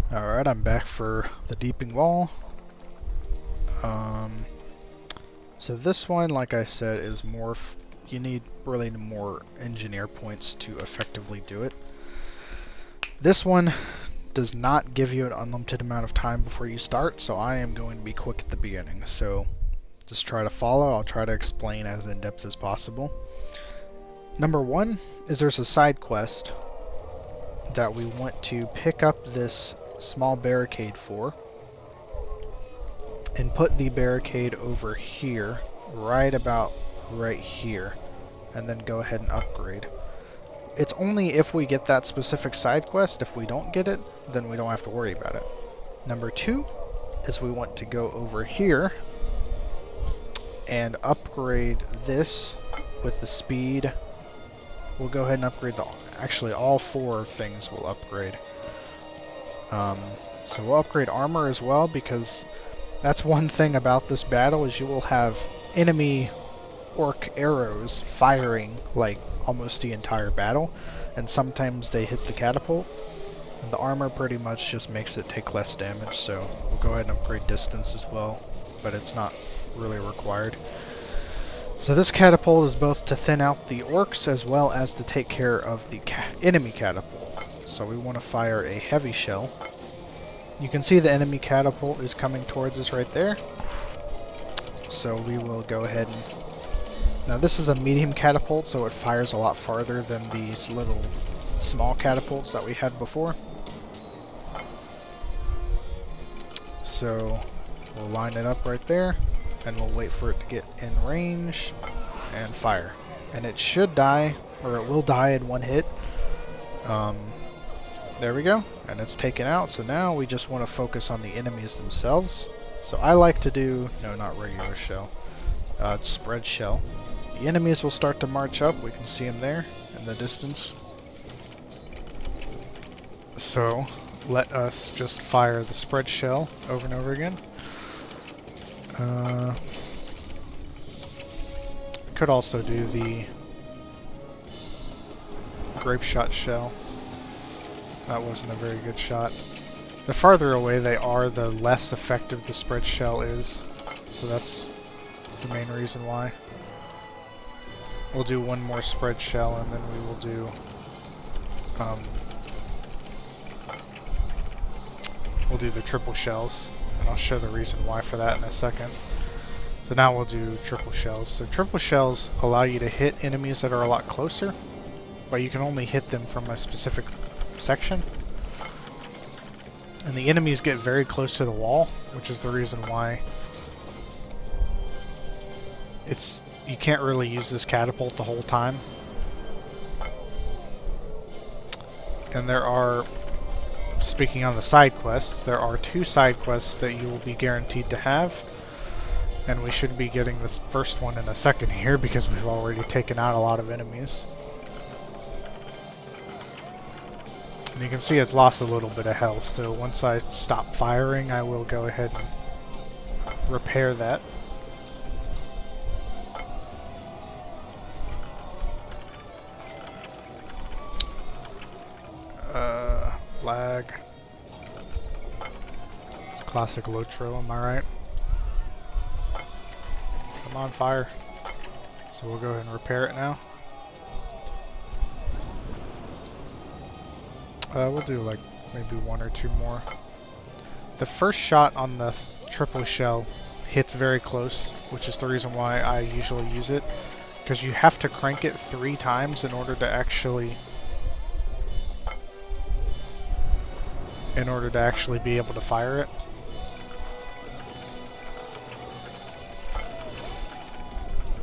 Alright, I'm back for the deeping wall. So this one, like I said, is more, you need really more engineer points to effectively do it. This one does not give you an unlimited amount of time before you start, so I am going to be quick at the beginning. So just try to follow. I'll try to explain as in-depth as possible. Number one is there's a side quest that we want to pick up this small barricade for and put the barricade over here, right about right here, and then go ahead and upgrade. It's only if we get that specific side quest. If we don't get it, then we don't have to worry about it. Number two is we want to go over here and upgrade this with the speed. We'll go ahead and upgrade actually all four things will upgrade. So we'll upgrade armor as well, because that's one thing about this battle is you will have enemy orc arrows firing like almost the entire battle, and sometimes they hit the catapult, and the armor pretty much just makes it take less damage. So we'll go ahead and upgrade distance as well, but it's not really required. So this catapult is both to thin out the orcs as well as to take care of the enemy catapult. So we want to fire a heavy shell. You can see the enemy catapult is coming towards us right there. So we will go ahead and... Now this is a medium catapult, so it fires a lot farther than these little small catapults that we had before. So we'll line it up right there, and we'll wait for it to get in range and fire. And it should die, or it will die in one hit. There we go, and it's taken out. So now we just want to focus on the enemies themselves. So I like to do, no, not regular shell, spread shell. The enemies will start to march up. We can see them there in the distance. So let us just fire the spread shell over and over again. Could also do the grape shot shell. That wasn't a very good shot. The farther away they are, the less effective the spread shell is. So that's the main reason why. We'll do one more spread shell, and then we will do we'll do the triple shells, and I'll show the reason why for that in a second. So now we'll do triple shells. So triple shells allow you to hit enemies that are a lot closer, but you can only hit them from a specific section. And the enemies get very close to the wall, which is the reason why you can't really use this catapult the whole time. And there are, speaking on the side quests, there are 2 side quests that you will be guaranteed to have. And we should be getting this first one in a second here, because we've already taken out a lot of enemies. And you can see it's lost a little bit of health, so once I stop firing, I will go ahead and repair that. Lag. It's classic Lotro, am I right? Come on, fire. So we'll go ahead and repair it now. We'll do like maybe 1 or 2 more. The first shot on the triple shell hits very close, which is the reason why I usually use it, because you have to crank it 3 times in order to actually be able to fire it.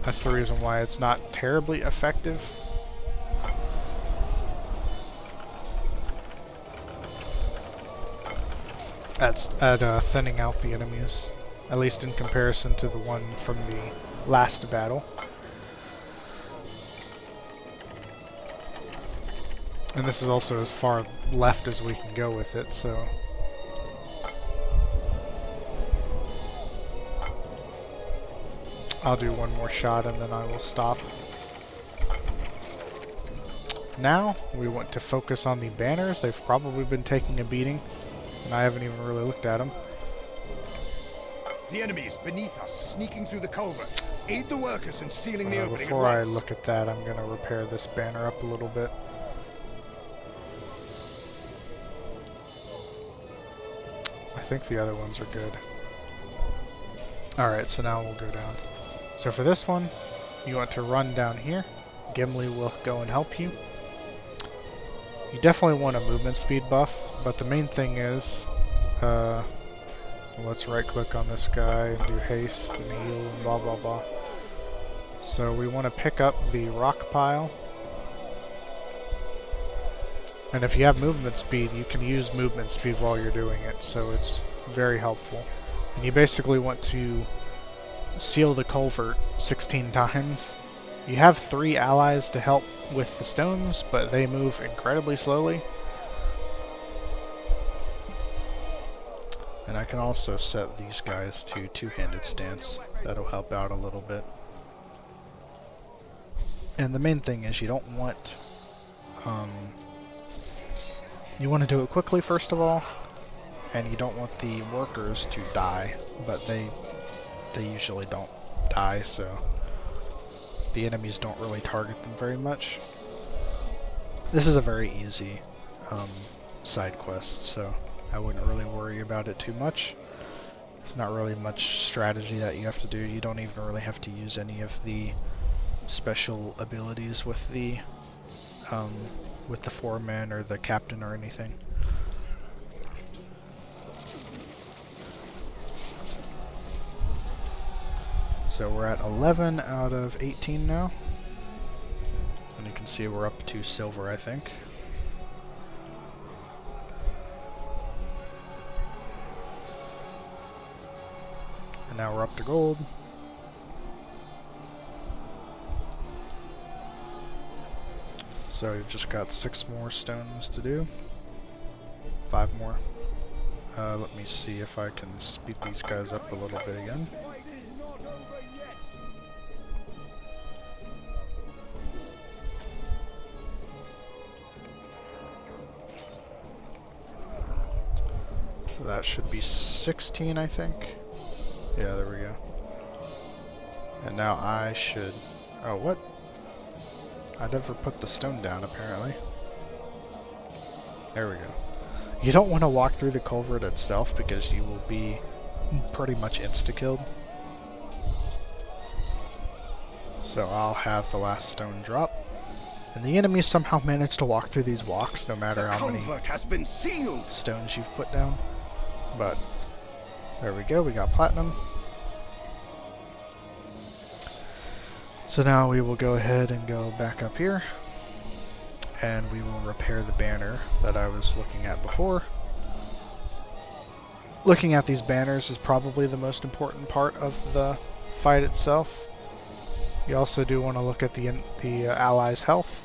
That's the reason why it's not terribly effective. At thinning out the enemies, at least in comparison to the one from the last battle. And this is also as far left as we can go with it, so... I'll do 1 more shot and then I will stop. Now, we want to focus on the banners. They've probably been taking a beating. and I haven't even really looked at them. The enemy is beneath us, sneaking through the culvert. Aid the workers in sealing the opening. Before I look at that, I'm going to repair this banner up a little bit. I think the other ones are good. Alright, so now we'll go down. So for this one, you want to run down here. Gimli will go and help you. You definitely want a movement speed buff, but the main thing is, let's right click on this guy and do haste and heal and blah blah blah. So we want to pick up the rock pile. And if you have movement speed, you can use movement speed while you're doing it, so it's very helpful. And you basically want to seal the culvert 16 times. You have 3 allies to help with the stones, but they move incredibly slowly. And I can also set these guys to two-handed stance. That'll help out a little bit. And the main thing is you don't want... you want to do it quickly first of all, and you don't want the workers to die, but they usually don't die, so the enemies don't really target them very much. This is a very easy side quest, so I wouldn't really worry about it too much. There's not really much strategy that you have to do. You don't even really have to use any of the special abilities with the foreman or the captain or anything. So we're at 11 out of 18 now. And you can see we're up to silver, I think. And now we're up to gold. So we've just got 6 more stones to do. 5 more. Let me see if I can speed these guys up a little bit again. So that should be 16, I think. Yeah, there we go. And now I should... Oh, what? I never put the stone down, apparently. There we go. You don't want to walk through the culvert itself because you will be pretty much insta-killed. So I'll have the last stone drop. And the enemies somehow manage to walk through these walks no matter how many stones you've put down. But there we go, we got platinum. So now we will go ahead and go back up here, and we will repair the banner that I was looking at before. Looking at these banners is probably the most important part of the fight itself. You also do want to look at the allies' health,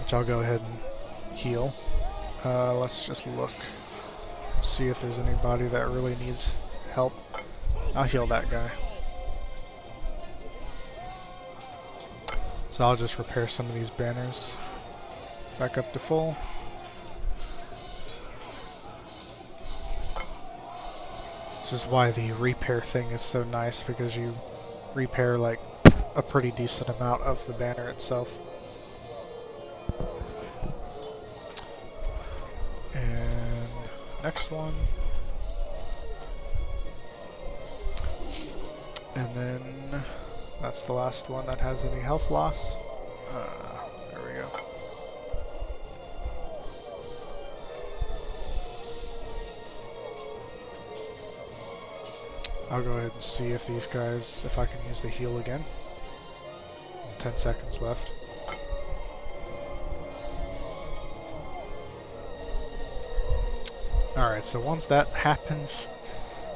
which I'll go ahead and heal. Let's just look, see if there's anybody that really needs help. I'll heal that guy. So I'll just repair some of these banners back up to full. This is why the repair thing is so nice, because you repair like a pretty decent amount of the banner itself. And next one. And then that's the last one that has any health loss. There we go. I'll go ahead and see if these guys, if I can use the heal again. 10 seconds left. Alright, so once that happens,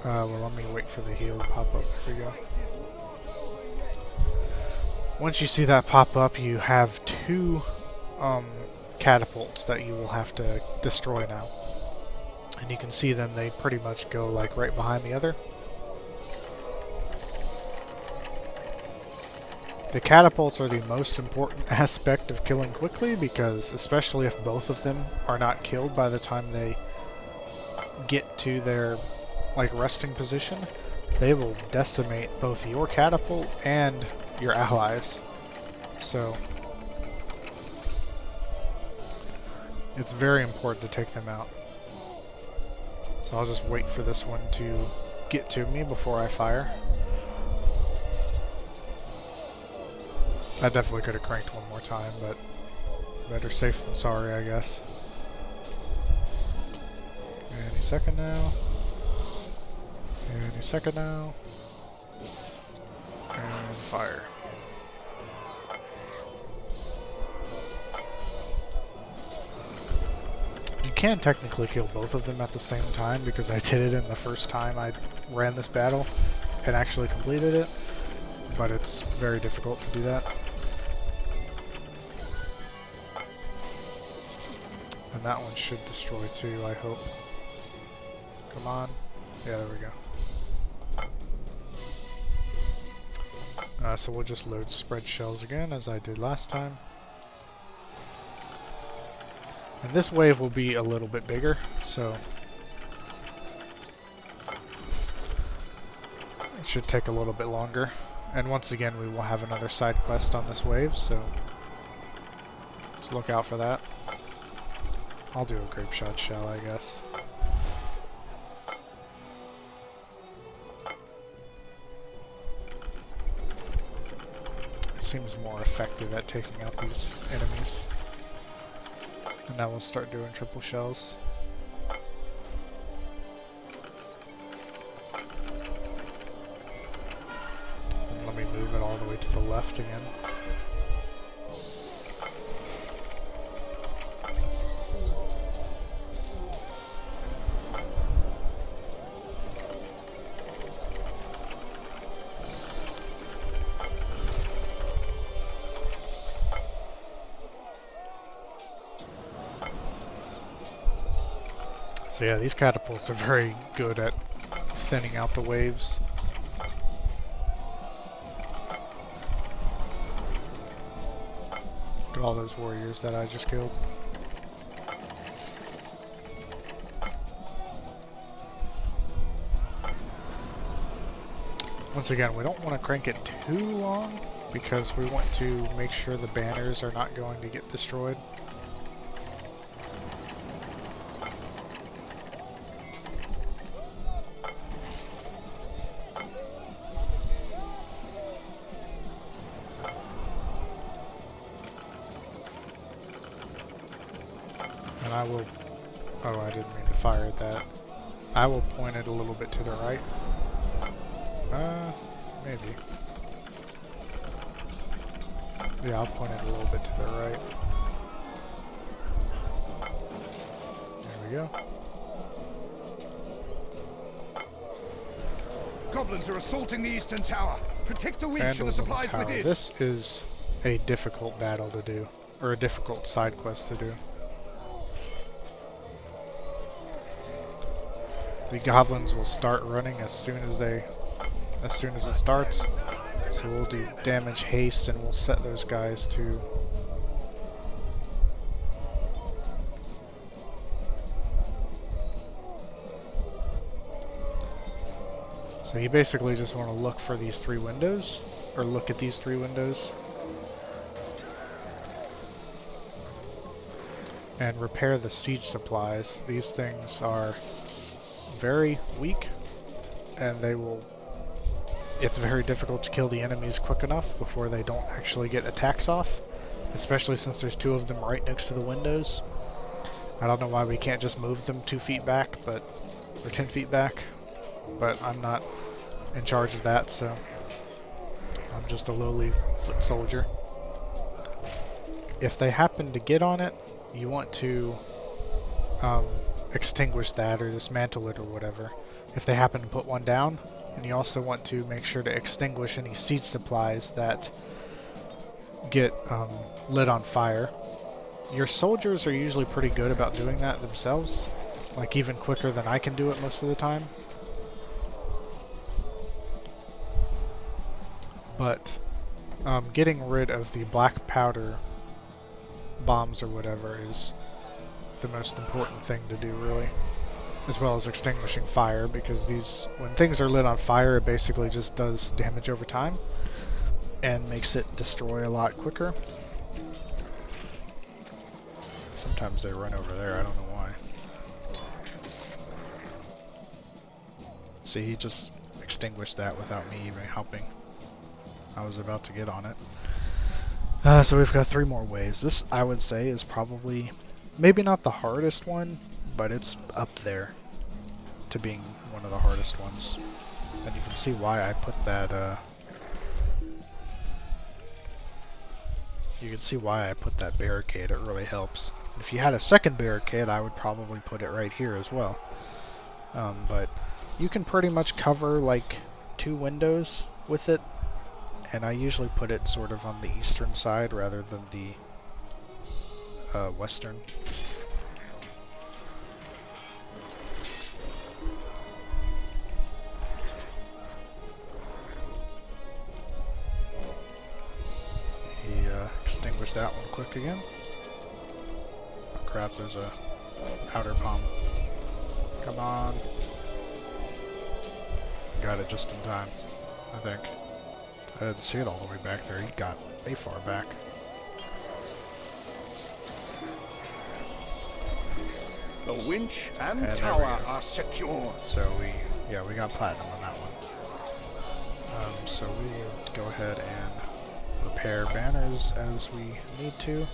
well, let me wait for the heal to pop up. Here we go. Once you see that pop up, you have 2 catapults that you will have to destroy now. And you can see them, they pretty much go like right behind the other. The catapults are the most important aspect of killing quickly, because especially if both of them are not killed by the time they get to their like resting position, they will decimate both your catapult and your allies. So it's very important to take them out. So I'll just wait for this one to get to me before I fire. I definitely could have cranked one more time, but better safe than sorry, I guess. Any second now. Any second now. And fire. You can technically kill both of them at the same time because I did it in the first time I ran this battle and actually completed it, but it's very difficult to do that. And that one should destroy too, I hope. Come on. Yeah, there we go. So we'll just load spread shells again as I did last time. And this wave will be a little bit bigger, so it should take a little bit longer. And once again, we will have another side quest on this wave, so just look out for that. I'll do a grape shot shell, I guess. It seems more effective at taking out these enemies. And now we'll start doing triple shells. And let me move it all the way to the left again. So yeah, these catapults are very good at thinning out the waves. Look at all those warriors that I just killed. Once again, we don't want to crank it too long because we want to make sure the banners are not going to get destroyed. And I will, oh, I didn't mean to fire at that. I will point it a little bit to the right. Maybe. Yeah, I'll point it a little bit to the right. There we go. Goblins are assaulting the eastern tower. Protect the witch and the Vandals on the supplies tower. within. This is a difficult battle to do, or a difficult side quest to do. The goblins will start running as soon as it starts. So we'll do damage haste and we'll set those guys to so you basically just want to look for these 3 windows, or look at these 3 windows, and repair the siege supplies. These things are very weak, and it's very difficult to kill the enemies quick enough before they don't actually get attacks off, especially since there's 2 of them right next to the windows. I don't know why we can't just move them 2 feet back, or 10 feet back, but I'm not in charge of that, so I'm just a lowly foot soldier. If they happen to get on it, you want to extinguish that or dismantle it or whatever, if they happen to put one down. And you also want to make sure to extinguish any siege supplies that get lit on fire. Your soldiers are usually pretty good about doing that themselves, like even quicker than I can do it most of the time. But getting rid of the black powder bombs or whatever is the most important thing to do, really. as well as extinguishing fire, because when things are lit on fire, it basically just does damage over time and makes it destroy a lot quicker. Sometimes they run over there, I don't know why. See, he just extinguished that without me even helping. I was about to get on it. So we've got 3 more waves. This, I would say, is probably, maybe not the hardest one, but it's up there to being one of the hardest ones. And you can see why I put that, you can see why I put that barricade. It really helps. If you had a second barricade, I would probably put it right here as well. But you can pretty much cover like 2 windows with it, and I usually put it sort of on the eastern side rather than the western. He extinguished that one quick again. Oh crap, there's a outer palm. Come on. Got it just in time, I think. I didn't see it all the way back there. He got way far back. The winch and tower are secure. So we got platinum on that one. So we will go ahead and repair banners as we need to.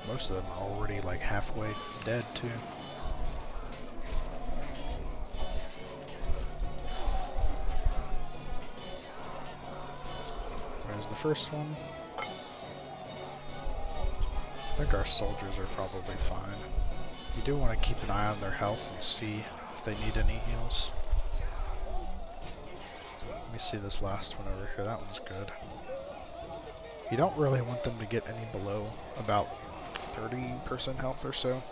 Most of them are already like halfway dead too. There's the first one. I think our soldiers are probably fine. You do want to keep an eye on their health and see if they need any heals. Let me see this last one over here. That one's good. You don't really want them to get any below about 30% health or so.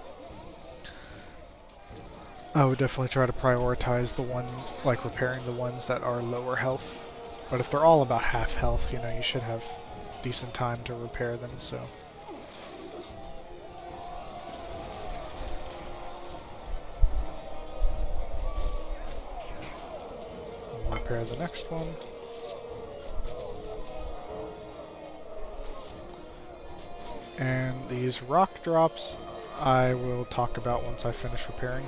I would definitely try to prioritize the one, like repairing the ones that are lower health. But if they're all about half health, you know, you should have decent time to repair them, so. We'll repair the next one. And these rock drops I will talk about once I finish repairing.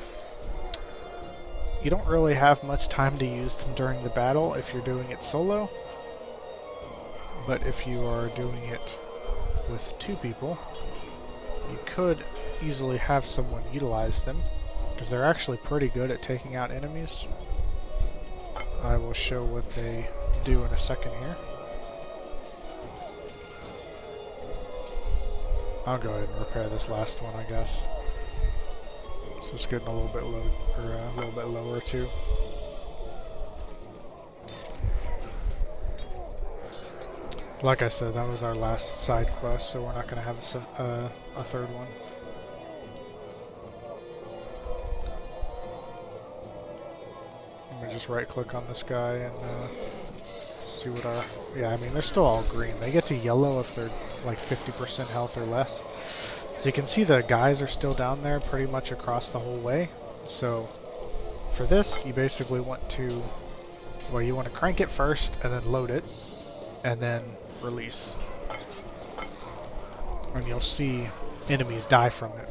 You don't really have much time to use them during the battle if you're doing it solo, but if you are doing it with 2 people, you could easily have someone utilize them, because they're actually pretty good at taking out enemies. I will show what they do in a second here. I'll go ahead and repair this last one, I guess. So it's getting a little bit low, or a little bit lower too. Like I said, that was our last side quest, so we're not going to have a third one. Let me just right-click on this guy and see what our... Yeah, I mean, they're still all green. They get to yellow if they're like 50% health or less. So you can see the guys are still down there pretty much across the whole way. So for this, you basically want to... Well, you want to crank it first and then load it and then release. And you'll see enemies die from it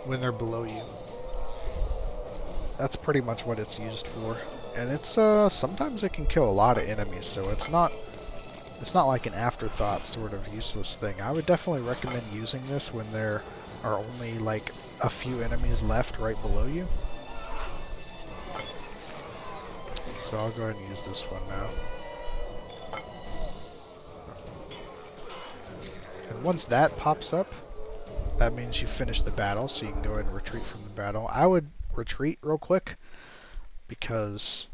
when they're below you. That's pretty much what it's used for. And it's sometimes it can kill a lot of enemies, so it's not like an afterthought sort of useless thing. I would definitely recommend using this when there are only like a few enemies left right below you. So I'll go ahead and use this one now. And once that pops up, that means you finished the battle, so you can go ahead and retreat from the battle. I would retreat real quick because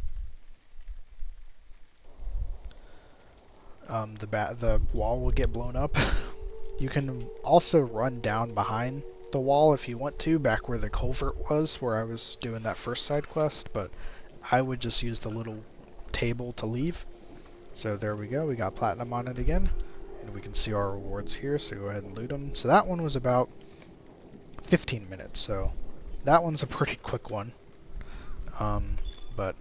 the wall will get blown up. You can also run down behind the wall if you want to, back where the culvert was, where I was doing that first side quest, but I would just use the little table to leave. So there we go, we got platinum on it again. And we can see our rewards here, so go ahead and loot them. So that one was about 15 minutes, so that one's a pretty quick one. But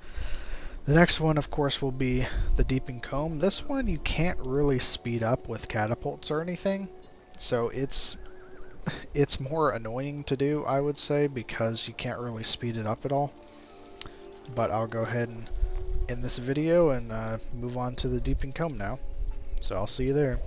the next one, of course, will be the Deeping Comb. This one you can't really speed up with catapults or anything, so it's more annoying to do, I would say, because you can't really speed it up at all. But I'll go ahead and end this video and move on to the Deeping Comb now. So I'll see you there.